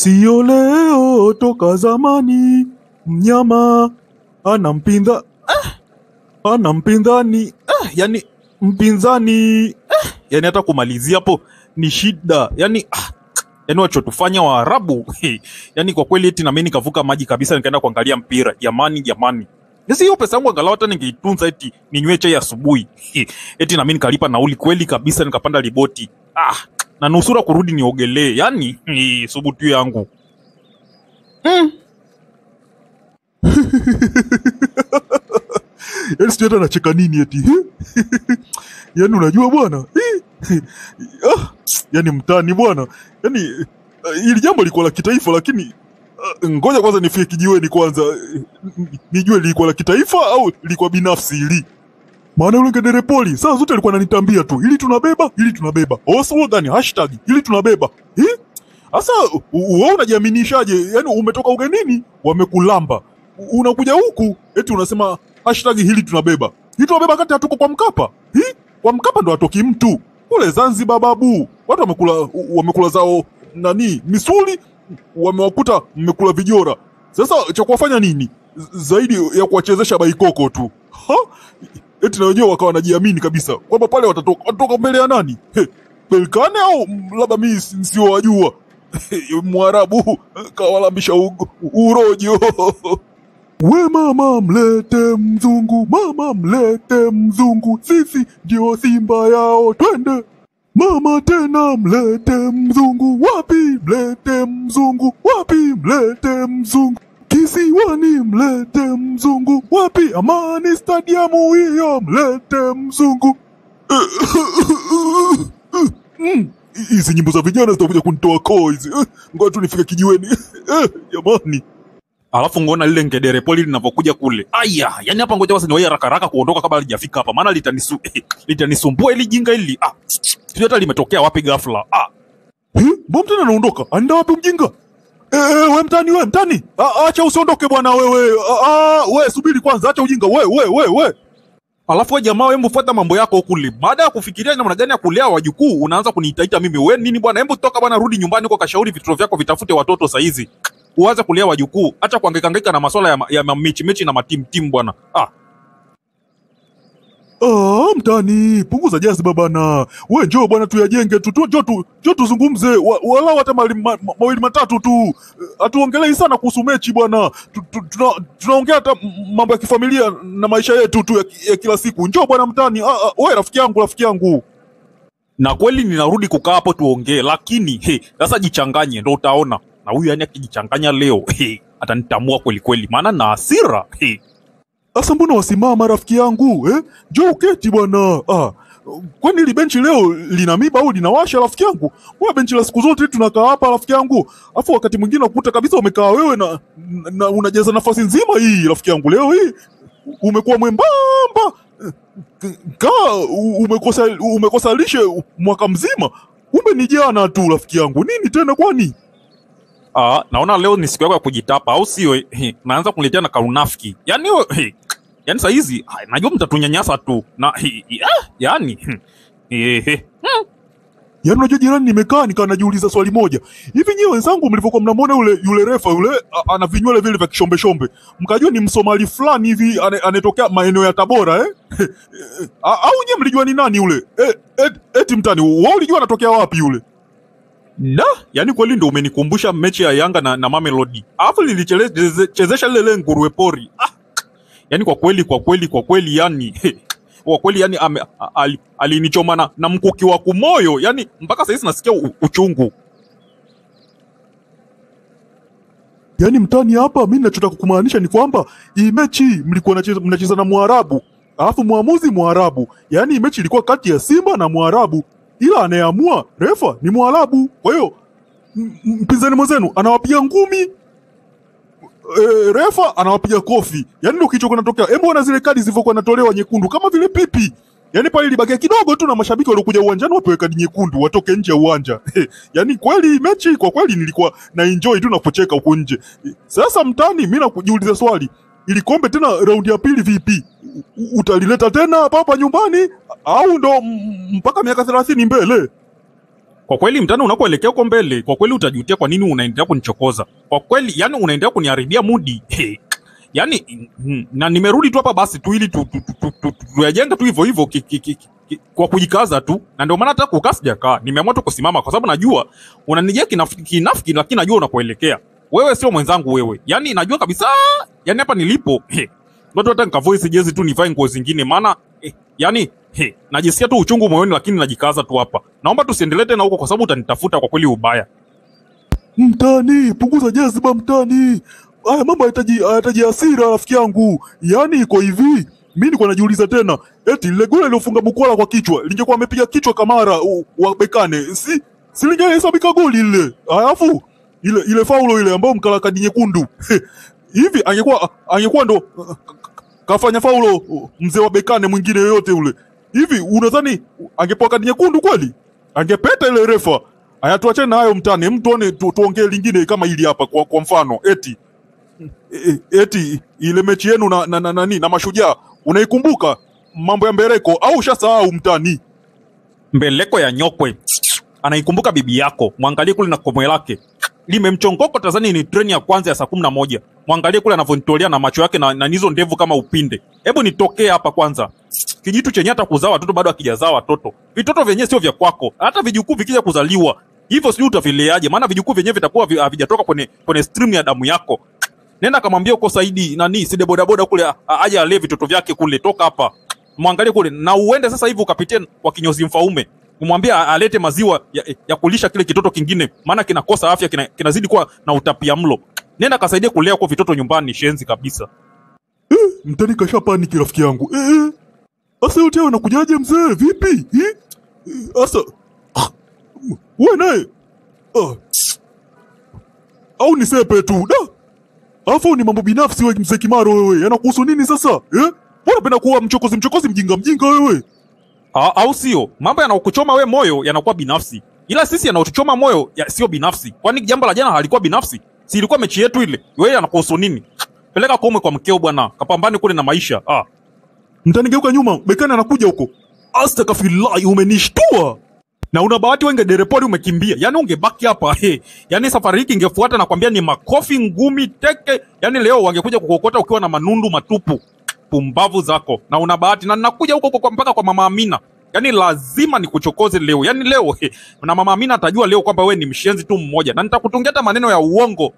Sio leo toka zamani, mnyama ana mpinzani, yani mpinzani, yani hata kumalizia hapo ni shida, yani wachotufanya Waarabu, yani kwa kweli eti na mimi nikavuka maji kabisa nikaenda kuangalia mpira. Jamani. Nisi hiyo pesa yangu angalau hata ningeitunza eti ninywe chai asubuhi. Eti na mimi nikalipa nauli kweli kabisa nikapanda liboti. Na nusura kurudi niogelee. Yani subutu yangu. Yani sijui hata nacheka nini eti. Yani unajua bwana. Yani mtani bwana. Yani ili jambo liko la kitaifa, lakini ngoja kwanza nifike kijiweni kwanza nijue liko la kitaifa au liko binafsi hili. Maana yule ngedere poli saa zote alikuwa ananitambia tu ili tunabeba. Slogan hashtag ili tunabeba. Asa wewe unajiaminishaje? Yani umetoka ugenini wamekulamba. Unakuja huku eti unasema hashtag hili tunabeba. Hili tunabeba kati hatuko kwa Mkapa. Kwa Mkapa ndo atoki mtu. Kule Zanzibar babu. Watu wamekula zao misuli, wamewakuta mmekula vijora. Sasa cha kuwafanya nini zaidi ya kuwachezesha baikoko tu? Eti na wenyewe wakawa wanajiamini kabisa kwamba pale watatoka mbele ya nani? Belkane au labda mimi sio wajua. Mwarabu kawalambisha urojo. We mama mlete mzungu, sisi ndio Simba yao, twende. Mama tena mlete mzungu, wapi mlete mzungu, Kisiwani mlete mzungu, wapi Amani Stadium hiyo mlete mzungu. Hizi nyimbo za vijana zitakuja kunitoa koo hizi. Ngoja tu nifike kijiweni. Jamani. Alafu ngona lile ngedere poli linavokuja kule. Yani hapa ngoja basi niwahi haraka kuondoka kabla lijafika hapa. Maana litanisumbua ili jinga hili. Sio hata limetokea wapi ghafla. Mbona tena naondoka? Anda wapi mjinga? We mtani. Acha usiondoke bwana wewe. We subiri kwanza, acha ujinga we. Alafu we jamaa, hebu fuata mambo yako kule. Baada ya kufikiria namna gani ya kulea wajukuu, unaanza kuniitaita mimi. We nini bwana? Hebu toka bwana, rudi nyumbani kwa kashauri vituo vyako vitafute watoto saa hizi. Uanze kulea wajukuu. Acha kuhangaika na masuala ya mechi na matim bwana. Mtani, punguza jaziba bana. We njoo bwana tuyajenge tu. Njoo tuzungumze. Wala hata mawili matatu tu. Hatuongelei sana kuhusu mechi bwana. Tunaongea hata mambo ya kifamilia na maisha yetu tu ya kila siku. Njoo bwana mtani. We rafiki yangu. Na kweli ninarudi kukaa hapo tuongee, lakini sasa jichanganye ndo utaona. Na huyu yani akijichanganya leo, atanitamua kweli maana na hasira. Asa mbona wasimama rafiki yangu? Njoo uketi bwana. Kwani ile benchi leo lina miba au linawasha rafiki yangu? Wewe benchi la siku zote tunakaa hapa rafiki yangu. Afu wakati mwingine ukuta kabisa umekaa wewe na unajaza nafasi nzima hii rafiki yangu. Leo hii umekuwa mwembamba. Umekosa lishe mwaka mzima. Kumbe ni jana tu rafiki yangu. Nini tena kwani? Naona leo ni siku yako ya kujitapa au sio? Naanza kuniletea na karunafiki. Yani saa hizi najua mtatunyanyasa tu. Na yani unajua jirani, nimekaa najiuliza swali moja. Hivi nyewe wenzangu mlivyokuwa mnamwona yule refa yule ana vinywele vile vya kishombe, mkajua ni Msomali fulani hivi anetokea maeneo ya Tabora au nyewe mlijua ni nani yule? Eti mtani, wao ulijua anatokea wapi yule? Yani kweli ndio umenikumbusha mechi ya Yanga na Mamelodi. Alafu lilichezesha lile nguruwe pori. Yani kwa kweli yani kwa kweli yani alinichoma na mkuki wa kumoyo. Yani mpaka sasa nasikia uchungu. Yani mtani hapa mimi ninachotaka kumaanisha ni kwamba hii mechi mlikuwa mnacheza na Mwarabu. Alafu muamuzi Mwarabu. Yani mechi ilikuwa kati ya Simba na Mwarabu. Ila anayeamua refa ni Mwarabu. Kwa hiyo mpinzani mwenzenu anawapiga ngumi, refa anawapiga kofi. Yani ndio kicho kinatokea. Hebu ona zile kadi zilivyokuwa natolewa nyekundu kama vile pipi. Yani pale ilibakia kidogo tu na mashabiki waliokuja uwanjani wapewe kadi nyekundu watoke nje ya uwanja. Yani kweli mechi kwa kweli nilikuwa na enjoy tu na kucheka huko nje. Sasa mtani, mimi nakujiuliza swali. Ili kombe tena raundi ya pili vipi? Utalileta tena hapa nyumbani au ndo mpaka miaka 30 mbele? Kwa kweli mtani unakoelekea huko mbele, kwa kweli utajutia kwa nini unaendelea kunichokoza. Kwa kweli yani unaendelea kuniharibia mudi. Yani na nimerudi tu hapa basi tu ili tuyajenga tu hivyo hivyo kwa kujikaza tu. Na ndio maana hata kukaa sijakaa. Nimeamua tu kusimama kwa sababu najua unanijia kinafiki lakini najua unakoelekea. Wewe sio mwenzangu wewe. Yani najua kabisa yani hapa nilipo. Watu hata nikavoice jezi tu nivae nguo zingine maana yani najisikia tu uchungu moyoni lakini najikaza tu hapa. Naomba tusiendelee tena huko kwa sababu utanitafuta kwa kweli ubaya. Mtani, punguza jazba mtani. Haya mambo hayataji hasira rafiki yangu. Yaani iko hivi, mimi nilikuwa najiuliza tena, eti lile goli alilofunga Bukola kwa kichwa, lingekuwa amepiga kichwa Kamara wa Bekane, si lingehesabika goli lile. Alafu ile faulo ile ambayo mkala kadi nyekundu. Hivi angekuwa ndo kafanya faulo mzee wa Bekane mwingine yoyote ule. Hivi unadhani angepewa kadi nyekundu kweli? Angepeta ile refa. Haya tuachane na hayo mtani, mtuone tuongee lingine kama hili hapa kwa mfano eti ile mechi yenu na Mashujaa unaikumbuka mambo ya Mbeleko au ushasahau mtani? Mbeleko ya nyokwe. Anaikumbuka bibi yako. Mwangalie kule na komwe lake. Limemchongoko tazani ni treni ya kwanza ya saa 11. Mwangalie kule anavyonitolea na macho yake na nizo ndevu kama upinde. Hebu nitokee hapa kwanza. Kijitu chenye hata kuzaa watoto bado hakijazaa watoto. Vitoto vyenyewe sio vya kwako. Hata vijukuu vikija kuzaliwa hivyo sijui utavileaje, maana vijukuu vyenyewe vitakuwa havijatoka kwenye stream ya damu yako. Nenda kamwambia uko Saidi Side bodaboda kule aje ale vitoto vyake kule, toka hapa. Mwangalie kule na uende sasa hivi ukapitie kwa kinyozi Mfaume. Umwambie alete maziwa ya kulisha kile kitoto kingine, maana kinakosa afya, kinazidi kuwa na utapia mlo. Nenda kasaidia kulea kwa vitoto nyumbani, shenzi kabisa. Mtani kasha paniki rafiki yangu. Asa yote anakujaje mzee? Vipi? Asa wewe naye au ni sepe tu da? Alafu ni mambo binafsi wewe mzee Kimaro wewe. Yanakuhusu nini sasa? Mbona unapenda kuwa mchokozi mjinga wewe? Au sio? Mambo yanayokuchoma wewe moyo yanakuwa binafsi. Ila sisi yanayotuchoma moyo sio binafsi. Kwani jambo la jana halikuwa binafsi? Si ilikuwa mechi yetu ile. Wewe yanakuhusu nini? Peleka komwe kwa mkeo bwana. Kapambane kule na maisha. Mtanigeuka nyuma, Bekane anakuja huko. Astaghfirullah, umenishtua. Na una bahati wewe derepori umekimbia. Yaani ungebaki hapa. Yaani safari hii ingefuata na kwambia ni makofi ngumi teke. Yaani leo wangekuja kukokota ukiwa na manundu matupu. Pumbavu zako. Na una bahati na ninakuja huko mpaka kwa Mama Amina. Yaani lazima nikuchokoze leo. Yaani leo na Mama Amina atajua leo kwamba wewe ni mshenzi tu mmoja. Na nitakutungia hata maneno ya uongo.